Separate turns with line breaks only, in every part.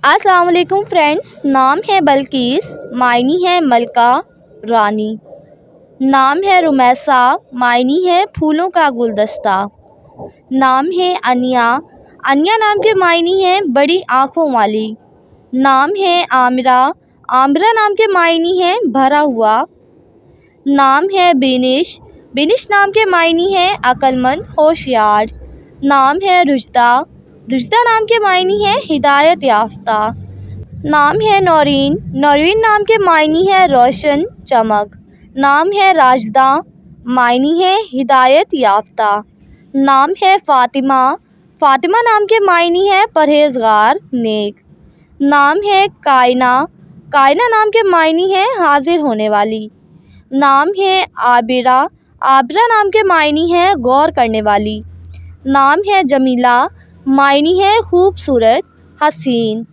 السلام علیکم فرینڈس، نام ہے بلقیس، معنی ہے ملکہ رانی۔ نام ہے رمیسا، معنی ہے پھولوں کا گلدستہ۔ نام ہے انیا، انیا نام کے معنی ہے بڑی آنکھوں والی۔ نام ہے عامرہ، عامرہ نام کے معنی ہے بھرا ہوا۔ نام ہے بینش، بینش نام کے معنی ہے عقل مند، ہوشیار۔ نام ہے رشدہ، رشدہ نام کے معنی ہے ہدایت یافتہ۔ نام ہے نورین، نورین نام کے معنی ہے روشن، چمک۔ نام ہے راشدہ، معنی ہے ہدایت یافتہ۔ نام ہے فاطمہ، فاطمہ نام کے معنی ہے پرہیزگار، نیک۔ نام ہے کائنہ، کائنہ نام کے معنی ہے حاضر ہونے والی۔ نام ہے عابرہ، عابرہ نام کے معنی ہے غور کرنے والی۔ نام ہے جمیلہ، معنی ہے خوبصورت، حسین۔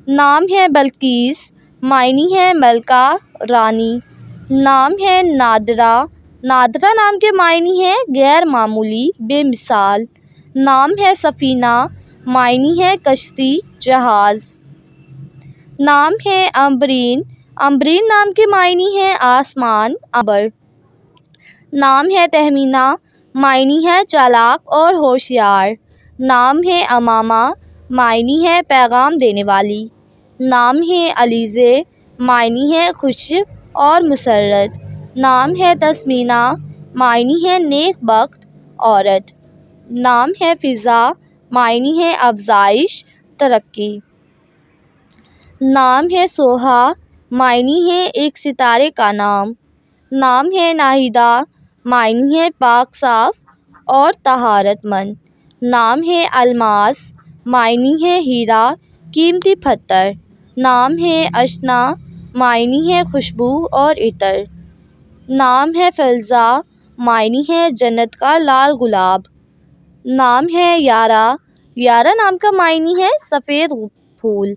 نام ہے بلقیس، معنی ہے ملکہ رانی۔ نام ہے نادرہ، نادرہ نام کے معنی ہے غیر معمولی، بے مثال۔ نام ہے سفینہ، معنی ہے کشتی، جہاز۔ نام ہے عمبرین، عمبرین نام کے معنی ہے آسمان، ابر۔ نام ہے تہمینہ، معنی ہے چالاک اور ہوشیار۔ نام ہے امامہ، معنی ہے پیغام دینے والی۔ نام ہے علیزے، معنی ہے خوش اور مسرت۔ نام ہے تسمینہ، معنی ہے نیک بخت، عورت۔ نام ہے فضا، معنی ہے افزائش، ترقی۔ نام ہے سوہا، معنی ہے ایک ستارے کا نام۔ نام ہے ناہیدہ، معنی ہے پاک صاف اور طہارت مند۔ نام ہے الماس، معنی ہے ہیرا، قیمتی پتھر۔ نام ہے اشنا، معنی ہے خوشبو اور عطر۔ نام ہے فلزا، معنی ہے جنت کا لال گلاب۔ نام ہے یارا، یارا نام کا معنی ہے سفید پھول۔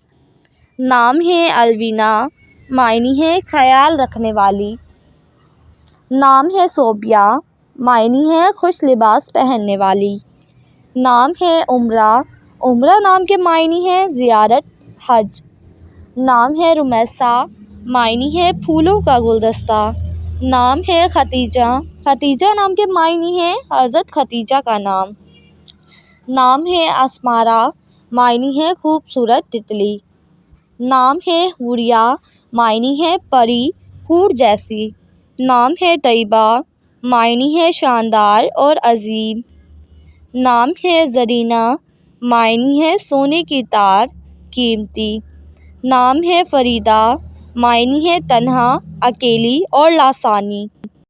نام ہے الوینا، معنی ہے خیال رکھنے والی۔ نام ہے صوبیہ، معنی ہے خوش لباس پہننے والی۔ نام ہے عمرہ، عمرہ نام کے معنی ہے زیارت، حج۔ نام ہے رمیسا، معنی ہے پھولوں کا گلدستہ۔ نام ہے ختیجہ، ختیجہ نام کے معنی ہے حضرت خدیجہ کا نام۔ نام ہے اسمارا، معنی ہے خوبصورت تتلی۔ نام ہے حوریہ، معنی ہے پری، حور جیسی۔ نام ہے طیبہ، معنی ہے شاندار اور عظیم۔ نام ہے زرینہ، معنی ہے سونے کی تار، قیمتی۔ نام ہے فریدہ، معنی ہے تنہا، اکیلی اور لاسانی۔